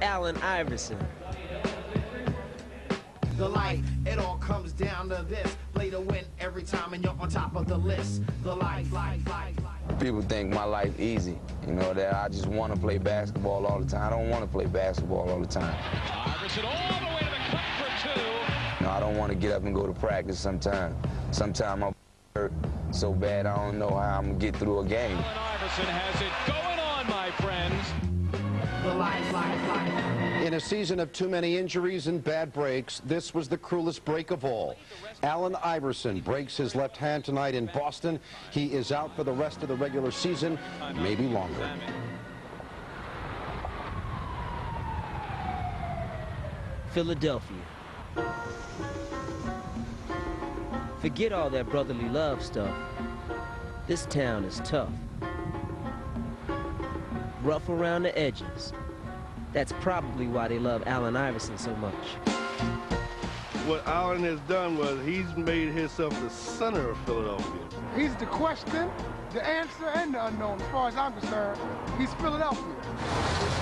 Allen Iverson. The life, it all comes down to this. Play to win every time and you're on top of the list. The life. People think my life easy, you know, that I just want to play basketball all the time. I don't want to play basketball all the time. Iverson all the way to the cup for two. You know, I don't want to get up and go to practice sometimes. Sometimes I'm hurt so bad I don't know how I'm going to get through a game. Allen Iverson has it going on, my friends. The life. In a season of too many injuries and bad breaks, this was the cruelest break of all. Allen Iverson breaks his left hand tonight in Boston. He is out for the rest of the regular season, maybe longer. Philadelphia. Forget all that brotherly love stuff. This town is tough. Rough around the edges. That's probably why they love Allen Iverson so much. What Allen has done was he's made himself the center of Philadelphia. He's the question, the answer, and the unknown. As far as I'm concerned, he's Philadelphia.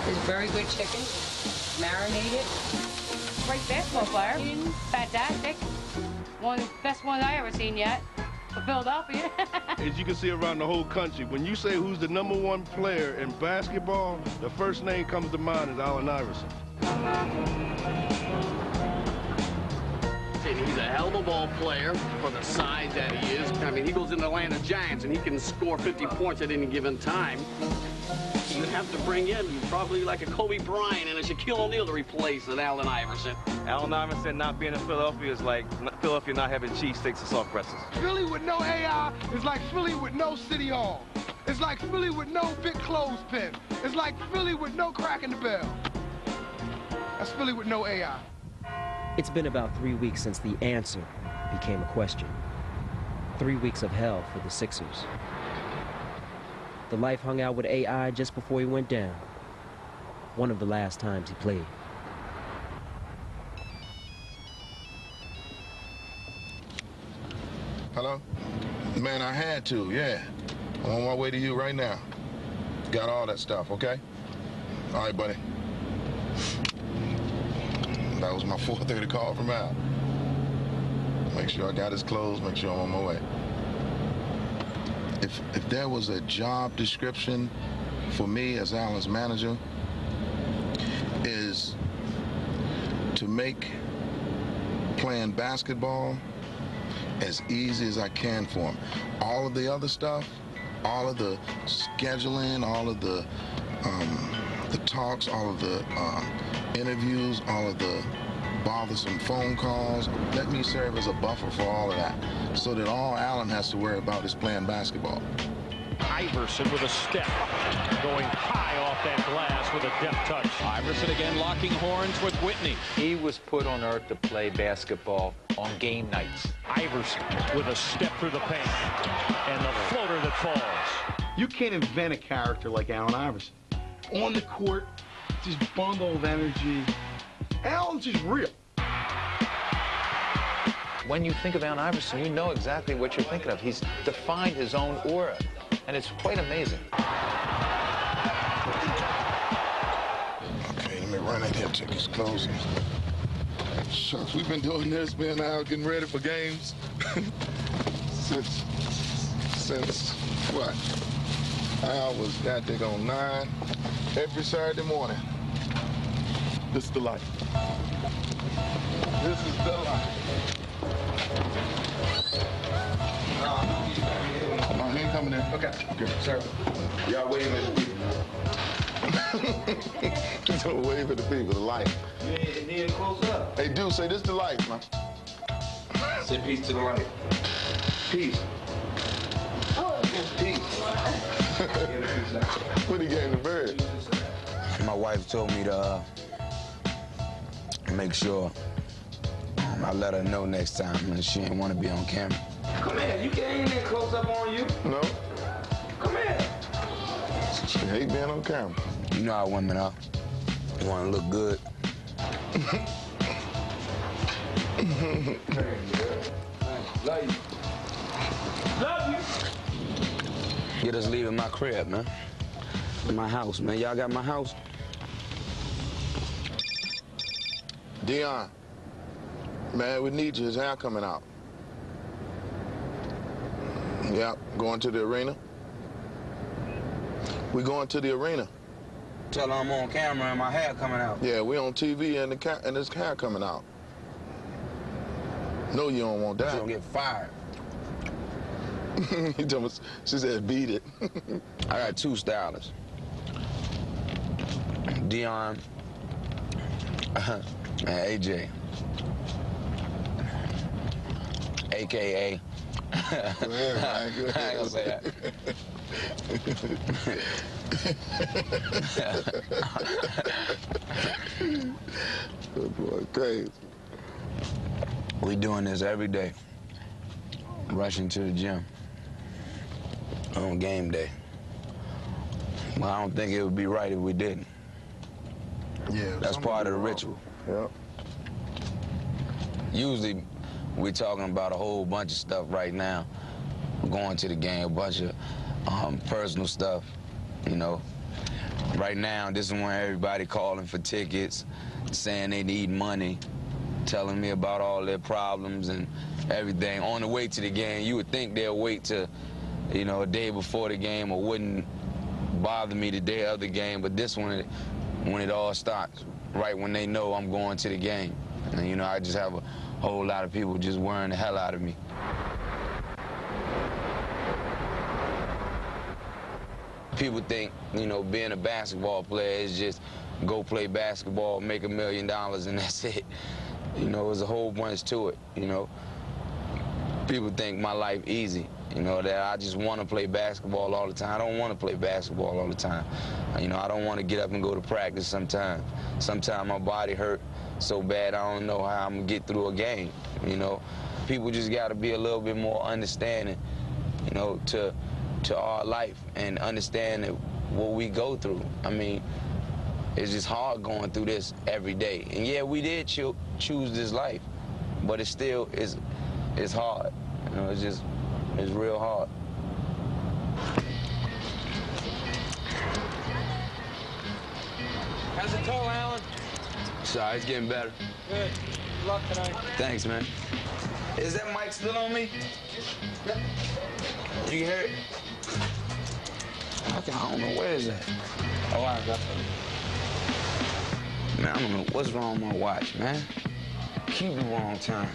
It's very good chicken, marinated. Great basketball player. Fantastic. Best one I ever seen yet. For Philadelphia. As you can see around the whole country, when you say who's the #1 player in basketball, the first name comes to mind is Allen Iverson. He's a hell of a ball player for the size that he is. I mean, he goes into the land of giants and he can score 50 points at any given time. You have to bring in probably like a Kobe Bryant and a Shaquille O'Neal to replace an Allen Iverson. Allen Iverson not being in Philadelphia is like Philadelphia not having cheesesteaks and soft pretzels. Philly with no AI is like Philly with no City Hall. It's like Philly with no big clothespin. It's like Philly with no crack in the bell. That's Philly with no AI. It's been about 3 weeks since the answer became a question. 3 weeks of hell for the Sixers. The life hung out with AI just before he went down. One of the last times he played. Hello? Man, I had to, yeah. I'm on my way to you right now. Got all that stuff, okay? All right, buddy. That was my 4:30 call from Al. Make sure I got his clothes, make sure I'm on my way. If there was a job description for me as Allen's manager, is to make playing basketball as easy as I can for him. All of the other stuff, all of the scheduling, all of the talks, all of the interviews, all of the bothersome phone calls, let me serve as a buffer for all of that, so that all Allen has to worry about is playing basketball. Iverson with a step, going high off that glass with a deft touch. Iverson again locking horns with Whitney. He was put on earth to play basketball on game nights. Iverson with a step through the paint and the floater that falls. You can't invent a character like Allen Iverson. On the court, just bundle of energy. Allen's just real. When you think of Allen Iverson, you know exactly what you're thinking of. He's defined his own aura, and it's quite amazing. Okay, let me run in here, check his clothes. Shucks, we've been doing this, man, now getting ready for games. since what? I was that big on 9 every Saturday morning. This is the life. This is the life. No, he ain't coming in. Okay. Good. Sorry. Y'all waving at the people. Don't wave at the people. The life. You need to close up. Hey, dude, say this the life, man. Say peace to the life. Peace. Peace. What he gave the bird? My wife told me to make sure I let her know next time and she didn't want to be on camera. Come here, you can't even close up on you. No. Come here. She hate being on camera. You know how women are. They want to look good. Love you. Love you. Get us leaving my crib, man. My house, man. Y'all got my house? Dion, man, we need you. His hair coming out. Yep, going to the arena. We going to the arena. Tell her I'm on camera and my hair coming out. Yeah, we on TV and his hair coming out. No, you don't want that. You're gonna get fired. He told me, she said, beat it. I got 2 stylists. Dion and AJ. AKA. Good, man, good. I ain't gonna say that. Good boy, crazy. We doing this every day. Rushing to the gym on game day. Well, I don't think it would be right if we didn't. Yeah, that's part of the ritual. Yep. Usually, we're talking about a whole bunch of stuff right now. Going to the game, a bunch of personal stuff, you know. Right now, this is when everybody calling for tickets, saying they need money, telling me about all their problems and everything. On the way to the game, you would think they'll wait to, you know, a day before the game or wouldn't bother me the day of the game, but this one, when it all starts, right when they know I'm going to the game. And, you know, I just have a whole lot of people just worrying the hell out of me. People think, you know, being a basketball player is just go play basketball, make $1 million, and that's it. You know, there's a whole bunch to it, you know. People think my life easy, you know, that I just want to play basketball all the time. I don't want to play basketball all the time. You know, I don't want to get up and go to practice sometimes. Sometimes my body hurt so bad I don't know how I'm going to get through a game, you know. People just got to be a little bit more understanding, you know, to our life and understand what we go through. I mean, it's just hard going through this every day. And yeah, we did choose this life, but it still is hard. You know, it's real hard. How's it toe, Alan? Sorry, it's getting better. Good. Good luck tonight. Thanks, man. Is that mic still on me? You hear it? I don't know, where is that? Oh, I got it. Man, I don't know what's wrong with my watch, man. Keep the wrong time.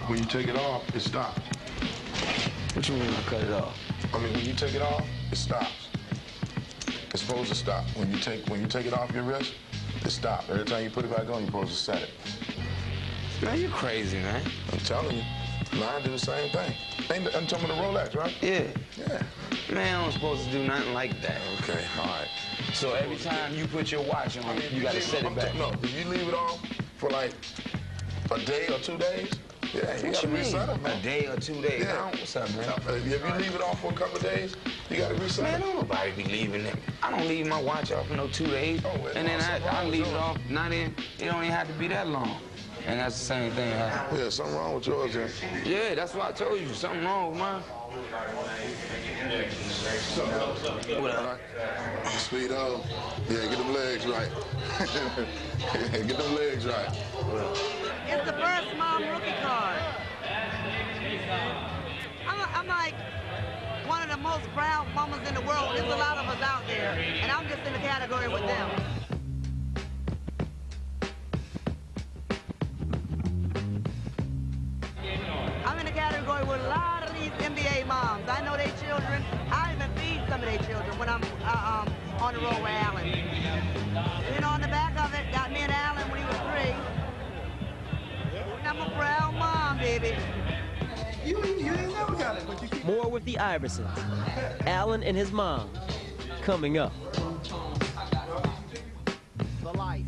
When you take it off, it stops. What you mean I cut it off? I mean, when you take it off, it stops. It's supposed to stop. When you take it off your wrist, it stops. Every time you put it back on, you're supposed to set it. Man, you crazy, man. I'm telling you. Mine do the same thing. I'm talking about the Rolex, right? Yeah. Yeah. Man, I'm supposed to do nothing like that. Okay, all right. So every time you put your watch on, you gotta set it back. No, if you leave it off for like a day or 2 days, yeah, you gotta reset it, man. A day or 2 days? Yeah. What's up, man? If you leave it off for a couple of days, you gotta reset it. Man, don't nobody be leaving it. I don't leave my watch off for no 2 days. Oh, well, and then I leave it off, it don't even have to be that long. And that's the same thing. Yeah, something wrong with yours, then. Yeah, that's why I told you. Something wrong with mine. What up? Speed up. Yeah, get them legs right. Get them legs right. It's the first mom rookie card. I'm like one of the most proud mamas in the world. There's a lot of us out there, and I'm just in the category with them. I'm in the category with a lot of these NBA moms. I know their children. I even feed some of their children when I'm on the road with Alan. You know, on the back of it, got me and Alan when he was 3. And I'm a proud mom, baby. You ain't never got it, but you keep... More with the Iversons. Alan and his mom. Coming up. The life.